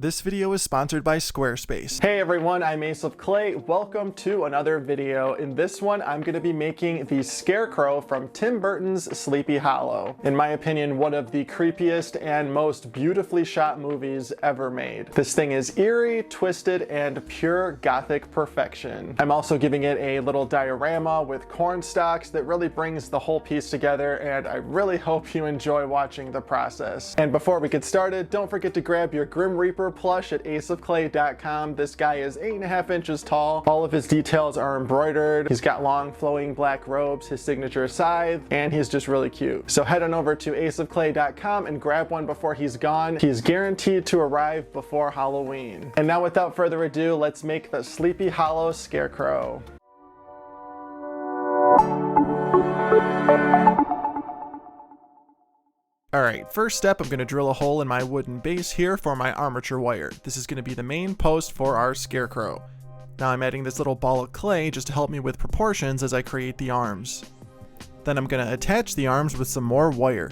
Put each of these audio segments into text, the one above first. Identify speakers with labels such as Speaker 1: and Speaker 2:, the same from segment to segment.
Speaker 1: This video is sponsored by Squarespace.
Speaker 2: Hey everyone, I'm Ace of Clay. Welcome to another video. In this one, I'm going to be making the Scarecrow from Tim Burton's Sleepy Hollow. In my opinion, one of the creepiest and most beautifully shot movies ever made. This thing is eerie, twisted, and pure gothic perfection. I'm also giving it a little diorama with corn stalks that really brings the whole piece together, and I really hope you enjoy watching the process. And before we get started, don't forget to grab your Grim Reaper plush at aceofclay.com. This guy is 8.5 inches tall. All of his details are embroidered. He's got long flowing black robes, his signature scythe, and he's just really cute. So head on over to aceofclay.com and grab one before he's gone. He's guaranteed to arrive before Halloween. And now without further ado, let's make the Sleepy Hollow Scarecrow.
Speaker 1: Alright, first step, I'm going to drill a hole in my wooden base here for my armature wire. This is going to be the main post for our Scarecrow. Now I'm adding this little ball of clay just to help me with proportions as I create the arms. Then I'm going to attach the arms with some more wire.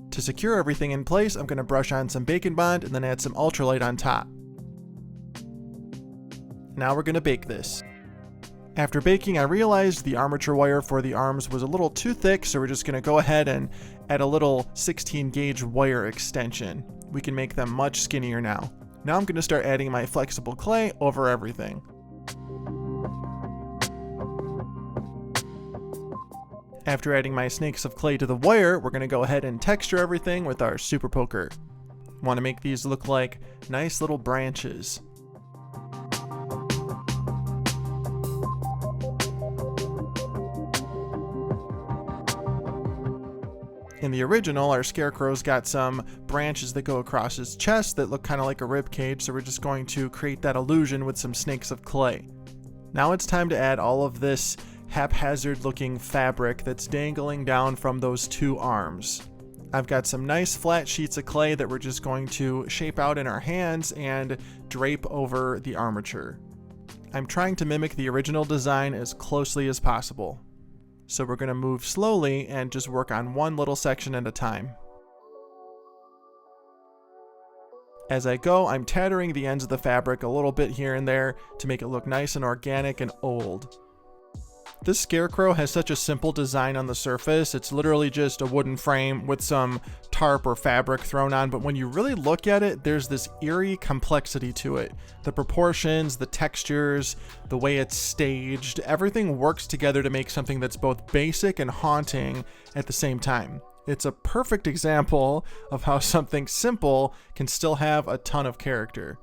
Speaker 1: To secure everything in place, I'm going to brush on some Bacon Bond and then add some ultralight on top. Now we're going to bake this. After baking, I realized the armature wire for the arms was a little too thick, so we're just going to go ahead and add a little 16 gauge wire extension. We can make them much skinnier now. Now I'm going to start adding my flexible clay over everything. After adding my snakes of clay to the wire, we're going to go ahead and texture everything with our super poker. Want to make these look like nice little branches. In the original, our Scarecrow's got some branches that go across his chest that look kind of like a rib cage, so we're just going to create that illusion with some snakes of clay. Now it's time to add all of this haphazard looking fabric that's dangling down from those two arms. I've got some nice flat sheets of clay that we're just going to shape out in our hands and drape over the armature. I'm trying to mimic the original design as closely as possible. So we're going to move slowly and just work on one little section at a time. As I go, I'm tattering the ends of the fabric a little bit here and there to make it look nice and organic and old. This Scarecrow has such a simple design on the surface. It's literally just a wooden frame with some tarp or fabric thrown on, but when you really look at it, there's this eerie complexity to it. The proportions, the textures, the way it's staged, everything works together to make something that's both basic and haunting at the same time. It's a perfect example of how something simple can still have a ton of character.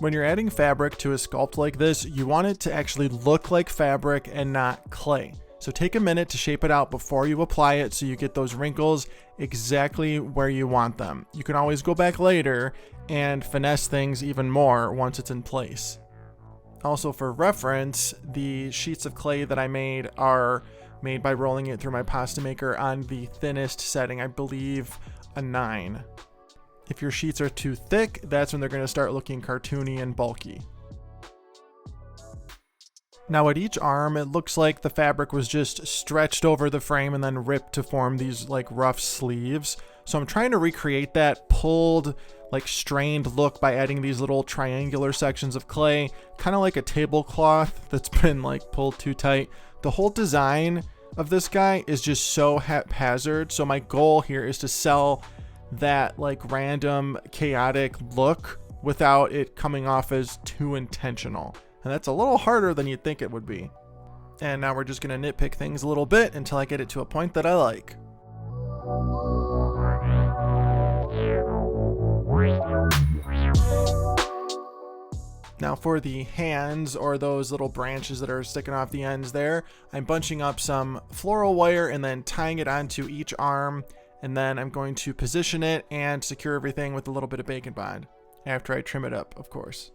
Speaker 1: When you're adding fabric to a sculpt like this, you want it to actually look like fabric and not clay. So take a minute to shape it out before you apply it so you get those wrinkles exactly where you want them. You can always go back later and finesse things even more once it's in place. Also for reference, the sheets of clay that I made are made by rolling it through my pasta maker on the thinnest setting, I believe a 9. If your sheets are too thick, that's when they're going to start looking cartoony and bulky. Now at each arm, it looks like the fabric was just stretched over the frame and then ripped to form these like rough sleeves. So I'm trying to recreate that pulled, like strained look by adding these little triangular sections of clay, kind of like a tablecloth that's been like pulled too tight. The whole design of this guy is just so haphazard. So my goal here is to sell that like random chaotic look without it coming off as too intentional. And that's a little harder than you'd think it would be. And now we're just going to nitpick things a little bit until I get it to a point that I like. Now for the hands, or those little branches that are sticking off the ends there, I'm bunching up some floral wire and then tying it onto each arm. And then I'm going to position it and secure everything with a little bit of Bacon Bond, after I trim it up, of course.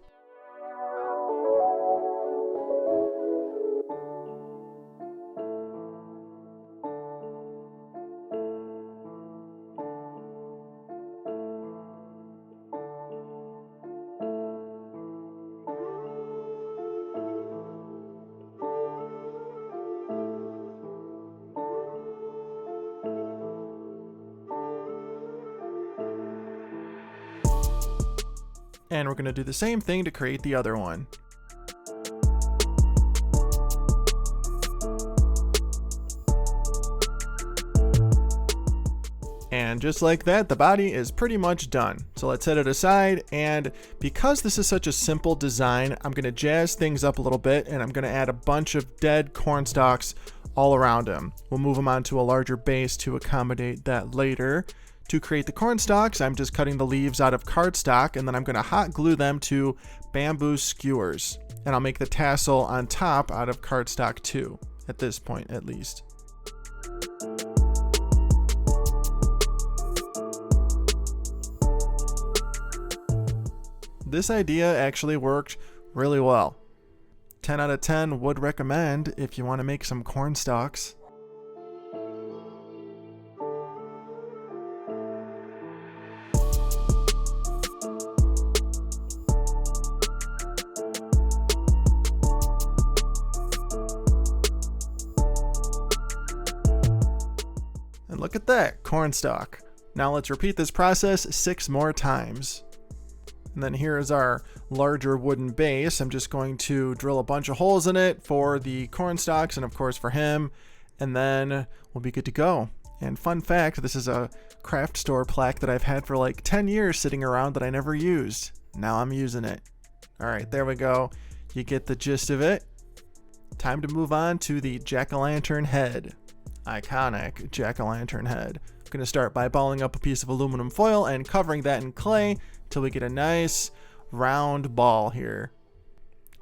Speaker 1: And we're going to do the same thing to create the other one. And just like that, the body is pretty much done. So let's set it aside, and because this is such a simple design, I'm going to jazz things up a little bit, and I'm going to add a bunch of dead corn stalks all around him. We'll move them onto a larger base to accommodate that later. To create the corn stalks, I'm just cutting the leaves out of cardstock, and then I'm going to hot glue them to bamboo skewers. And I'll make the tassel on top out of cardstock too, at this point at least. This idea actually worked really well. 10 out of 10 would recommend if you want to make some corn stalks. And look at that, corn stalk. Now let's repeat this process 6 more times. And then here is our larger wooden base. I'm just going to drill a bunch of holes in it for the corn stalks and of course for him, and then we'll be good to go. And fun fact, this is a craft store plaque that I've had for like 10 years sitting around that I never used. Now I'm using it. All right, there we go. You get the gist of it. Time to move on to the jack-o'-lantern head. Iconic jack-o'-lantern head. I'm going to start by balling up a piece of aluminum foil and covering that in clay till we get a nice round ball here.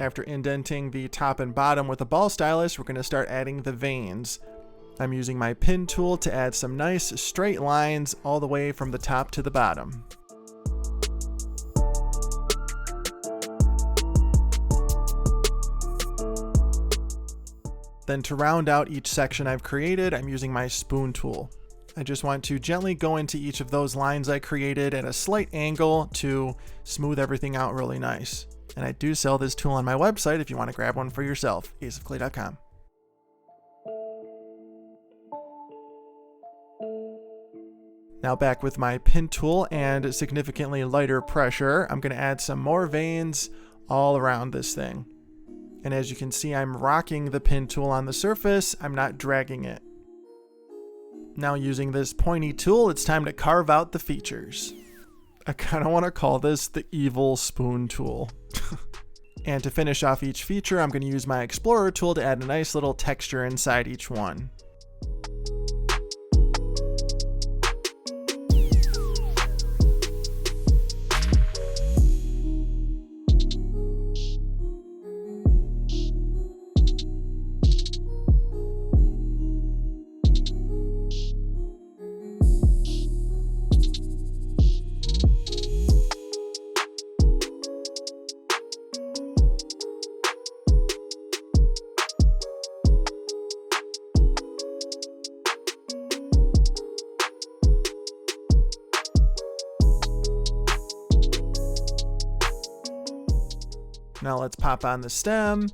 Speaker 1: After indenting the top and bottom with a ball stylus, we're going to start adding the veins. I'm using my pin tool to add some nice straight lines all the way from the top to the bottom. Then to round out each section I've created, I'm using my spoon tool. I just want to gently go into each of those lines I created at a slight angle to smooth everything out really nice. And I do sell this tool on my website if you want to grab one for yourself, aceofclay.com. Now back with my pin tool and significantly lighter pressure, I'm going to add some more veins all around this thing. And as you can see, I'm rocking the pin tool on the surface, I'm not dragging it. Now using this pointy tool, it's time to carve out the features. I kind of want to call this the evil spoon tool. And to finish off each feature, I'm going to use my Explorer tool to add a nice little texture inside each one. Now let's pop on the stem,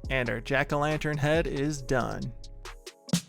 Speaker 1: and our jack-o'-lantern head is done.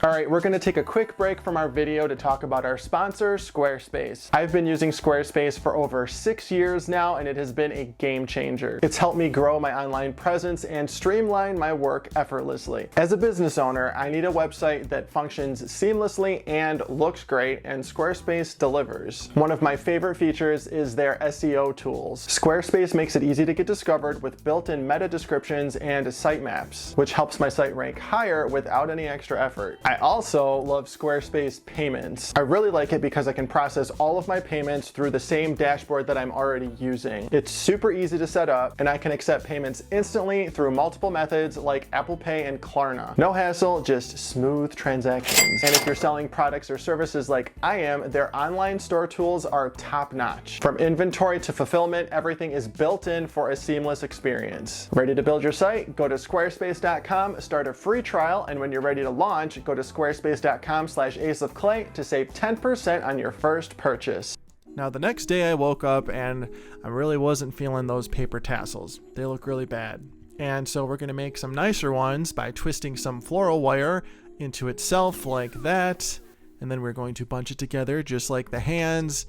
Speaker 2: All right, we're gonna take a quick break from our video to talk about our sponsor, Squarespace. I've been using Squarespace for over 6 years now, and it has been a game changer. It's helped me grow my online presence and streamline my work effortlessly. As a business owner, I need a website that functions seamlessly and looks great, and Squarespace delivers. One of my favorite features is their SEO tools. Squarespace makes it easy to get discovered with built-in meta descriptions and sitemaps, which helps my site rank higher without any extra effort. I also love Squarespace Payments. I really like it because I can process all of my payments through the same dashboard that I'm already using. It's super easy to set up, and I can accept payments instantly through multiple methods like Apple Pay and Klarna. No hassle, just smooth transactions. And if you're selling products or services like I am, their online store tools are top-notch. From inventory to fulfillment, everything is built in for a seamless experience. Ready to build your site? Go to squarespace.com, start a free trial, and when you're ready to launch, go to squarespace.com/aceofclay to save 10% on your first purchase.
Speaker 1: Now the next day I woke up and I really wasn't feeling those paper tassels. They look really bad. And so we're going to make some nicer ones by twisting some floral wire into itself like that. And then we're going to bunch it together just like the hands,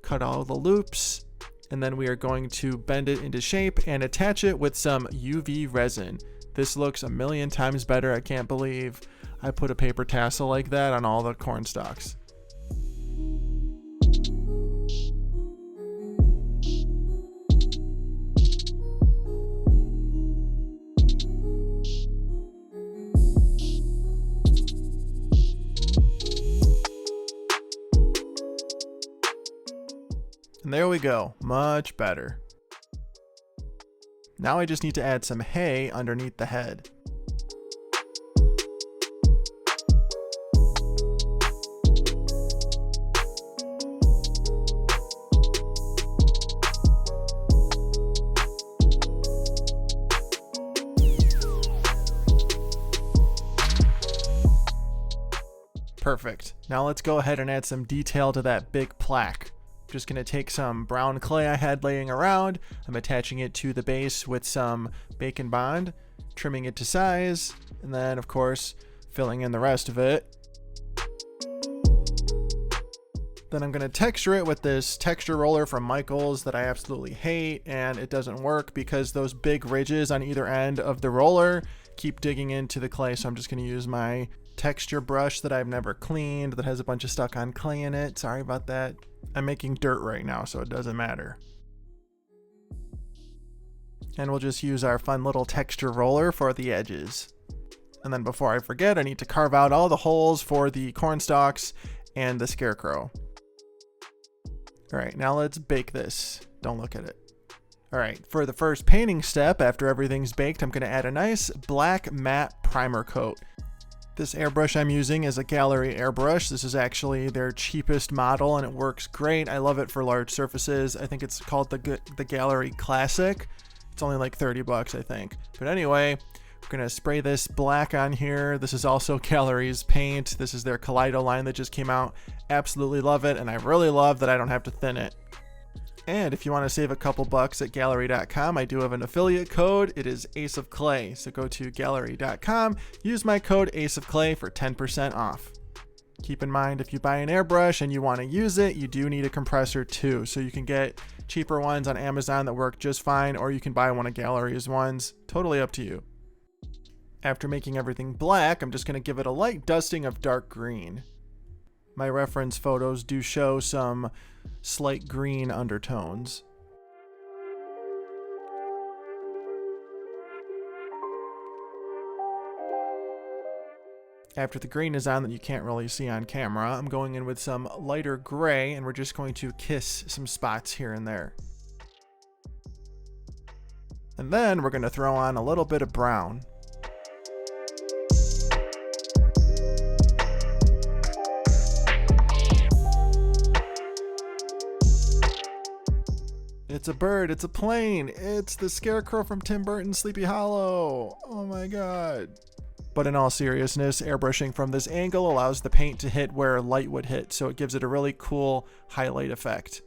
Speaker 1: cut all the loops, And then we are going to bend it into shape and attach it with some UV resin. This looks a million times better. I can't believe I put a paper tassel like that on all the corn stalks. And there we go, much better. Now I just need to add some hay underneath the head. Perfect. Now let's go ahead and add some detail to that big plaque. I'm just going to take some brown clay I had laying around. I'm attaching it to the base with some Bacon Bond, trimming it to size, and then of course filling in the rest of it. Then I'm going to texture it with this texture roller from Michaels that I absolutely hate, and it doesn't work because those big ridges on either end of the roller keep digging into the clay. So I'm just going to use my texture brush that I've never cleaned that has a bunch of stuck on clay in it. Sorry about that. I'm making dirt right now, so it doesn't matter. And we'll just use our fun little texture roller for the edges. And then before I forget, I need to carve out all the holes for the corn stalks and the scarecrow. All right, now let's bake this. Don't look at it. All right, for the first painting step, after everything's baked, I'm gonna add a nice black matte primer coat. This airbrush I'm using is a Gallery airbrush. This is actually their cheapest model and it works great. I love it for large surfaces. I think it's called the Gallery Classic. It's only like 30 bucks, I think. But anyway, we're gonna spray this black on here. This is also Gallery's paint. This is their Kaleido line that just came out. Absolutely love it, and I really love that I don't have to thin it. And if you want to save a couple bucks at gallery.com, I do have an affiliate code. It is Ace of Clay. So go to gallery.com, use my code Ace of Clay for 10% off. Keep in mind, if you buy an airbrush and you want to use it, you do need a compressor too. So you can get cheaper ones on Amazon that work just fine, or you can buy one of Gallery's ones. Totally up to you. After making everything black, I'm just going to give it a light dusting of dark green. My reference photos do show some slight green undertones. After the green is on that you can't really see on camera, I'm going in with some lighter gray and we're just going to kiss some spots here and there. And then we're going to throw on a little bit of brown. It's a bird, it's a plane, it's the scarecrow from Tim Burton's Sleepy Hollow. Oh my god. But in all seriousness, airbrushing from this angle allows the paint to hit where light would hit, so it gives it a really cool highlight effect.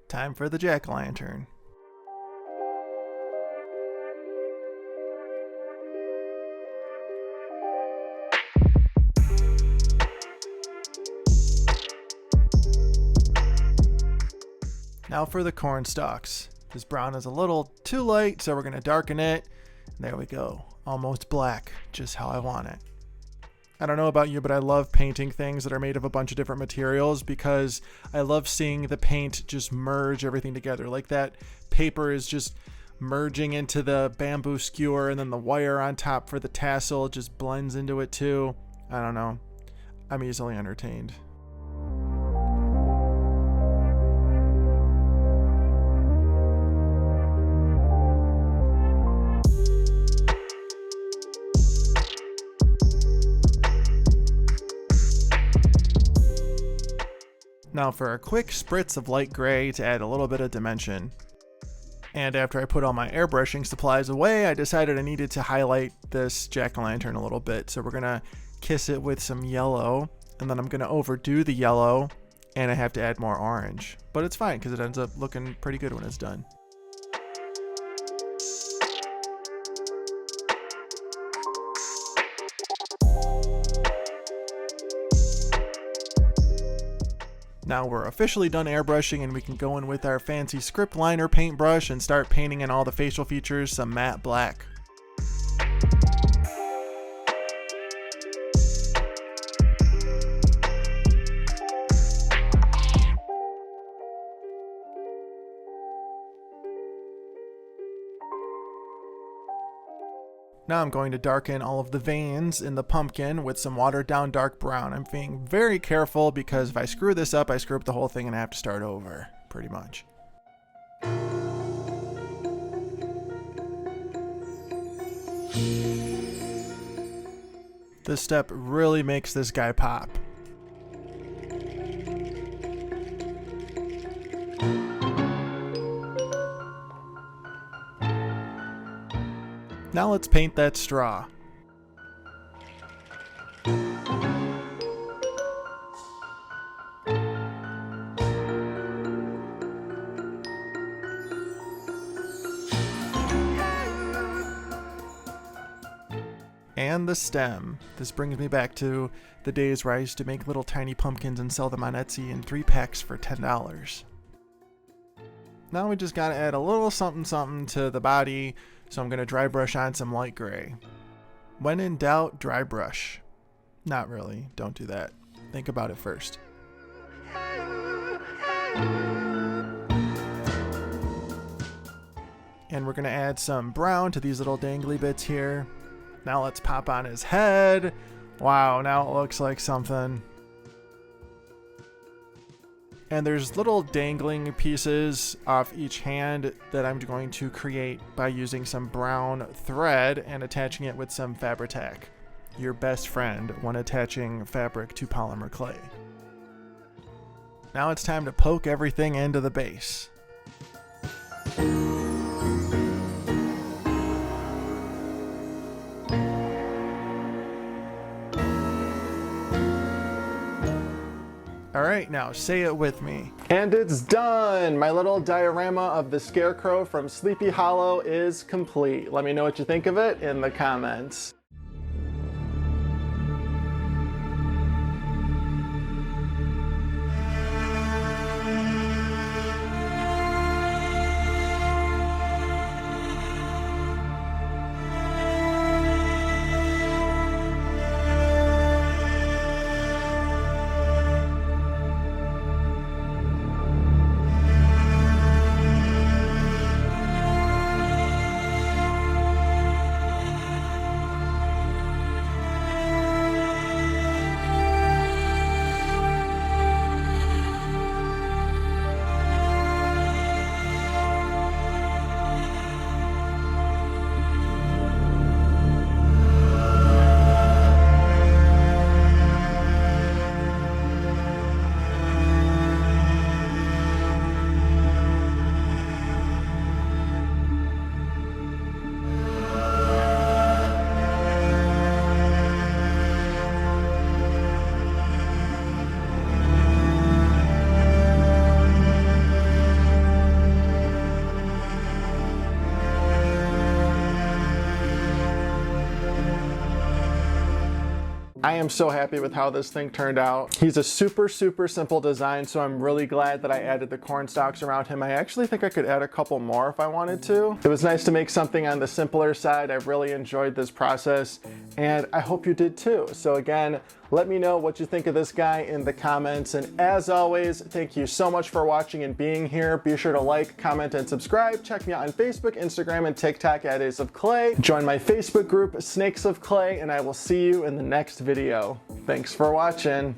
Speaker 1: Time for the jack-o'-lantern. Now for the corn stalks. This brown is a little too light, so we're going to darken it. And there we go. Almost black, just how I want it. I don't know about you, but I love painting things that are made of a bunch of different materials because I love seeing the paint just merge everything together. Like that paper is just merging into the bamboo skewer, and then the wire on top for the tassel just blends into it too. I don't know. I'm easily entertained. Now for a quick spritz of light gray to add a little bit of dimension. And after I put all my airbrushing supplies away, I decided I needed to highlight this jack-o'-lantern a little bit. So we're gonna kiss it with some yellow, and then I'm gonna overdo the yellow, and I have to add more orange. But it's fine because it ends up looking pretty good when it's done. Now we're officially done airbrushing and we can go in with our fancy script liner paintbrush and start painting in all the facial features some matte black. Now I'm going to darken all of the veins in the pumpkin with some watered down dark brown. I'm being very careful because if I screw this up, I screw up the whole thing and I have to start over, pretty much. This step really makes this guy pop. Now let's paint that straw. And the stem. This brings me back to the days where I used to make little tiny pumpkins and sell them on Etsy in 3 packs for $10. Now we just gotta add a little something something to the body. So I'm going to dry brush on some light gray. When in doubt, dry brush. Not really, don't do that. Think about it first. And we're going to add some brown to these little dangly bits here. Now let's pop on his head. Wow, now it looks like something. And there's little dangling pieces off each hand that I'm going to create by using some brown thread and attaching it with some Fabri-Tac, your best friend when attaching fabric to polymer clay. Now it's time to poke everything into the base. Alright, now say it with me.
Speaker 2: And it's done! My little diorama of the Scarecrow from Sleepy Hollow is complete. Let me know what you think of it in the comments. I am so happy with how this thing turned out. He's a super simple design, so I'm really glad that I added the corn stalks around him. I actually think I could add a couple more if I wanted to. It was nice to make something on the simpler side. I really enjoyed this process, and I hope you did too. So again, let me know what you think of this guy in the comments. And as always, thank you so much for watching and being here. Be sure to like, comment, and subscribe. Check me out on Facebook, Instagram, and TikTok at Ace of Clay. Join my Facebook group, Snakes of Clay, and I will see you in the next video. Thanks for watching.